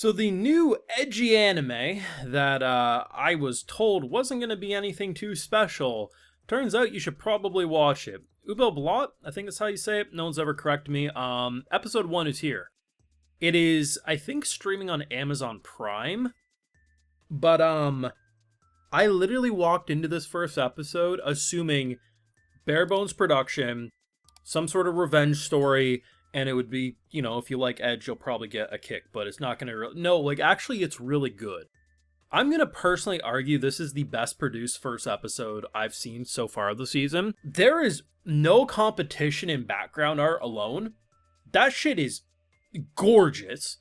So the new edgy anime that I was told wasn't going to be anything too special, turns out you should probably watch it. Ubel Blatt, I think that's how you say it. No one's ever corrected me. Episode 1 is here. It is, I think, streaming on Amazon Prime. But I literally walked into this first episode assuming bare bones production, some sort of revenge story, and it would be, if you like Edge, you'll probably get a kick, but it's not gonna no, like, actually, it's really good. I'm gonna personally argue this is the best produced first episode I've seen so far this season. There is no competition in background art alone. That shit is gorgeous.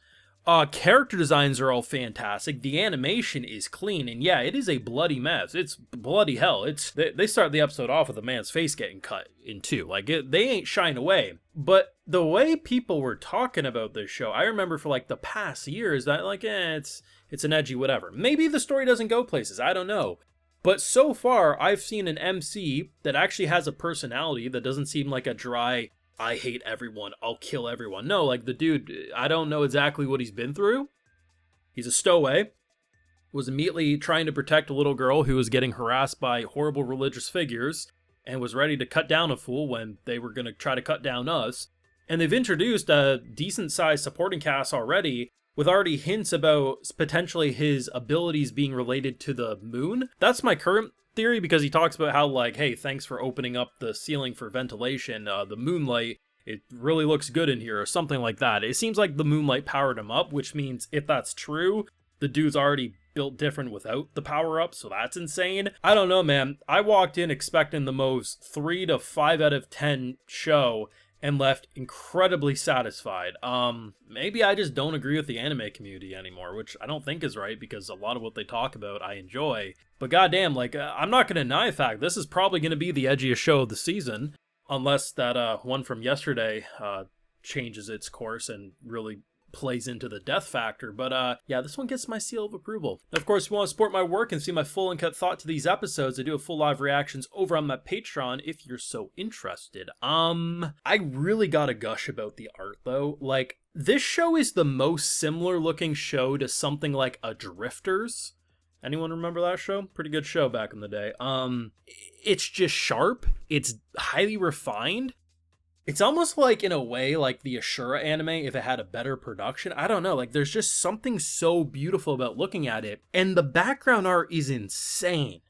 Character designs are all fantastic. The animation is clean, and yeah, it is a bloody mess. It's bloody hell. They start the episode off with a man's face getting cut in two. They ain't shying away. But the way people were talking about this show, I remember for the past years that it's an edgy whatever. Maybe the story doesn't go places. I don't know. But so far, I've seen an MC that actually has a personality that doesn't seem like a dry, I hate everyone, I'll kill everyone. No, the dude, I don't know exactly what he's been through. He's a stowaway. Was immediately trying to protect a little girl who was getting harassed by horrible religious figures and was ready to cut down a fool when they were going to try to cut down us. And they've introduced a decent-sized supporting cast already with already hints about potentially his abilities being related to the moon. That's my current theory, because he talks about how, hey, thanks for opening up the ceiling for ventilation, the moonlight, it really looks good in here, or something like that. It seems like the moonlight powered him up, which means if that's true, the dude's already built different without the power up, so that's insane. I don't know, man. I walked in expecting the most 3 to 5 out of 10 show and left incredibly satisfied. Maybe I just don't agree with the anime community anymore, which I don't think is right, because a lot of what they talk about I enjoy. But goddamn, I'm not gonna deny the fact this is probably gonna be the edgiest show of the season, unless that one from yesterday changes its course and really plays into the death factor. But yeah, this one gets my seal of approval. Of course, if you want to support my work and see my full uncut thought to these episodes, I do have full live reactions over on my Patreon if you're so interested. I really gotta gush about the art though. This show is the most similar looking show to something like a Drifters. Anyone remember that show? Pretty good show back in the day. It's just sharp. It's highly refined. It's almost in a way, the Ashura anime if it had a better production. I don't know, there's just something so beautiful about looking at it. And the background art is insane.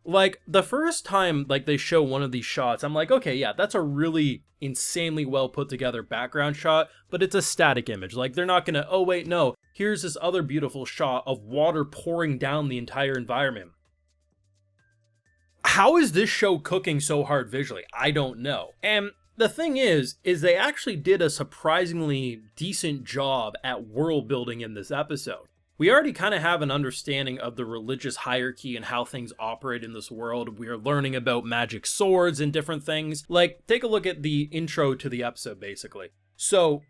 The first time, they show one of these shots, I'm like, okay, yeah, that's a really insanely well put together background shot, but it's a static image. They're not gonna, oh wait, no, here's this other beautiful shot of water pouring down the entire environment. How is this show cooking so hard visually? I don't know. And the thing is they actually did a surprisingly decent job at world building in this episode. We already kind of have an understanding of the religious hierarchy and how things operate in this world. We are learning about magic swords and different things. Take a look at the intro to the episode, basically. So,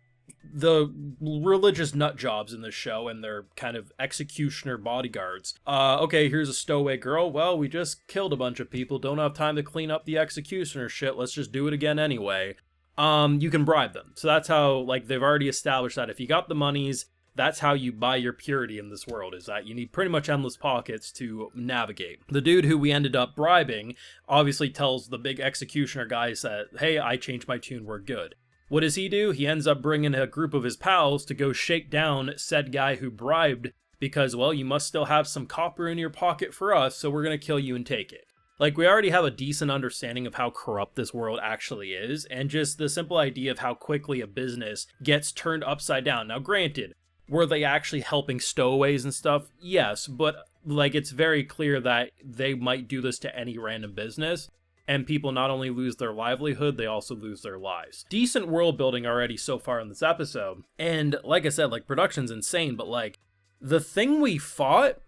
the religious nut jobs in this show and their kind of executioner bodyguards. Okay, here's a stowaway girl. Well, we just killed a bunch of people. Don't have time to clean up the executioner shit. Let's just do it again anyway. You can bribe them. So that's how, they've already established that if you got the monies, that's how you buy your purity in this world, is that you need pretty much endless pockets to navigate. The dude who we ended up bribing obviously tells the big executioner guys that, hey, I changed my tune, we're good. What does he do? He ends up bringing a group of his pals to go shake down said guy who bribed, because, well, you must still have some copper in your pocket for us, so we're gonna kill you and take it. We already have a decent understanding of how corrupt this world actually is, and just the simple idea of how quickly a business gets turned upside down. Now, granted, were they actually helping stowaways and stuff? Yes, but, it's very clear that they might do this to any random business. And people not only lose their livelihood, they also lose their lives. Decent world building already so far in this episode. And like I said, production's insane, but the thing we fought,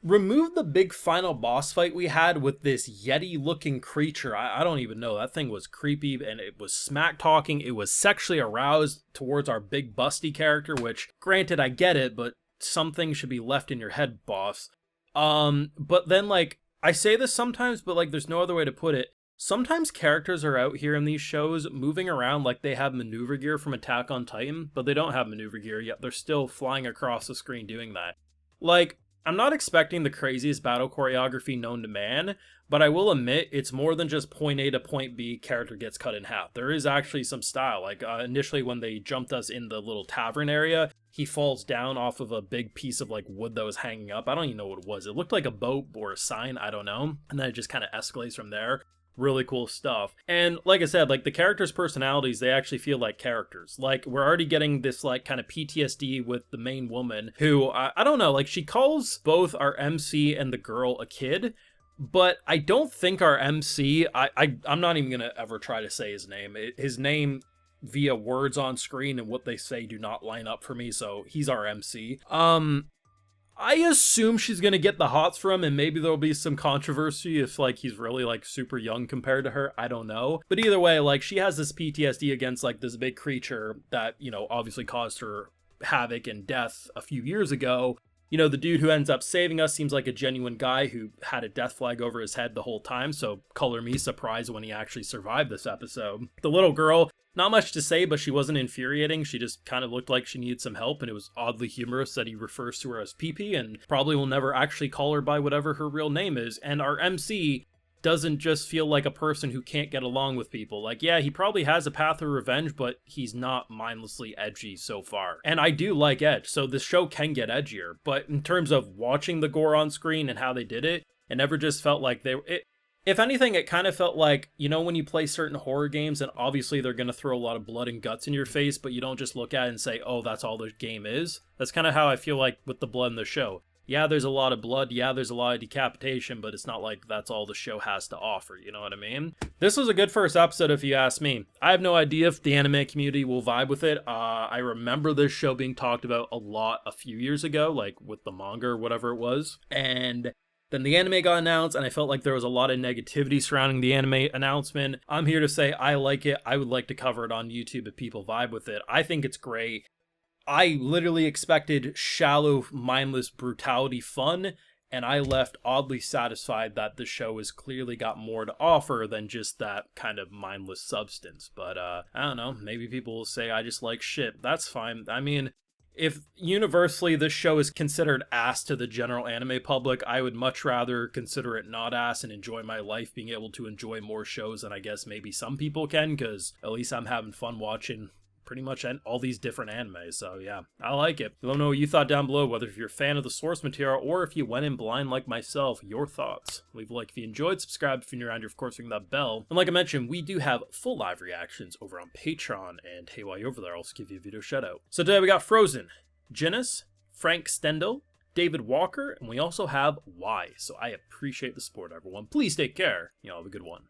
remove the big final boss fight we had with this Yeti looking creature. I don't even know. That thing was creepy, and it was smack talking. It was sexually aroused towards our big busty character, which granted, I get it, but some things should be left in your head, boss. But then I say this sometimes, but there's no other way to put it. Sometimes characters are out here in these shows moving around like they have maneuver gear from Attack on Titan, but they don't have maneuver gear, yet they're still flying across the screen doing that. Like, I'm not expecting the craziest battle choreography known to man, but I will admit it's more than just point A to point B, character gets cut in half. There is actually some style. Like, initially when they jumped us in the little tavern area, he falls down off of a big piece of like wood that was hanging up. I don't even know what it was. It looked like a boat or a sign, I don't know. And then it just kind of escalates from there. Really cool stuff. And like I said, like the characters' personalities, they actually feel like characters. Like we're already getting this like kind of PTSD with the main woman who, I don't know, like she calls both our MC and the girl a kid, but I don't think our MC, I'm not even gonna ever try to say his name. His name via words on screen and what they say do not line up for me, so he's our MC. I assume she's gonna get the hots for him, and maybe there'll be some controversy if, like, he's really, like, super young compared to her. I don't know. But either way, like, she has this PTSD against, like, this big creature that, you know, obviously caused her havoc and death a few years ago. You know, the dude who ends up saving us seems like a genuine guy who had a death flag over his head the whole time, so color me surprised when he actually survived this episode. The little girl, not much to say, but she wasn't infuriating. She just kind of looked like she needed some help, and it was oddly humorous that he refers to her as Pee-Pee, and probably will never actually call her by whatever her real name is. And our MC doesn't just feel like a person who can't get along with people. Like, yeah, he probably has a path of revenge, but he's not mindlessly edgy so far. And I do like edge, so this show can get edgier, but in terms of watching the gore on screen and how they did it, it never just felt like if anything, it kind of felt like, you know, when you play certain horror games, and obviously they're going to throw a lot of blood and guts in your face, but you don't just look at it and say, oh, that's all the game is. That's kind of how I feel like with the blood in the show. Yeah, there's a lot of blood, yeah, there's a lot of decapitation, but it's not like that's all the show has to offer, you know what I mean? This was a good first episode if you ask me. I have no idea if the anime community will vibe with it. I remember this show being talked about a lot a few years ago, like with the manga or whatever it was, and then the anime got announced, and I felt like there was a lot of negativity surrounding the anime announcement. I'm here to say I like it. I would like to cover it on YouTube if people vibe with it. I think it's great. I literally expected shallow, mindless brutality fun, and I left oddly satisfied that the show has clearly got more to offer than just that kind of mindless substance. But, I don't know, maybe people will say I just like shit. That's fine. I mean, if universally this show is considered ass to the general anime public, I would much rather consider it not ass and enjoy my life being able to enjoy more shows than I guess maybe some people can, because at least I'm having fun watching pretty much all these different animes. So yeah, I like it. Let me know what you thought down below, whether if you're a fan of the source material or if you went in blind like myself, your thoughts. Leave a like if you enjoyed, subscribe if you're new around here, of course, ring that bell. And like I mentioned, we do have full live reactions over on Patreon, and hey, while you're over there, I'll also give you a video shout out. So today we got Frozen, Jinnis, Frank Stendel, David Walker, and we also have Y. So I appreciate the support, everyone. Please take care. You know, have a good one.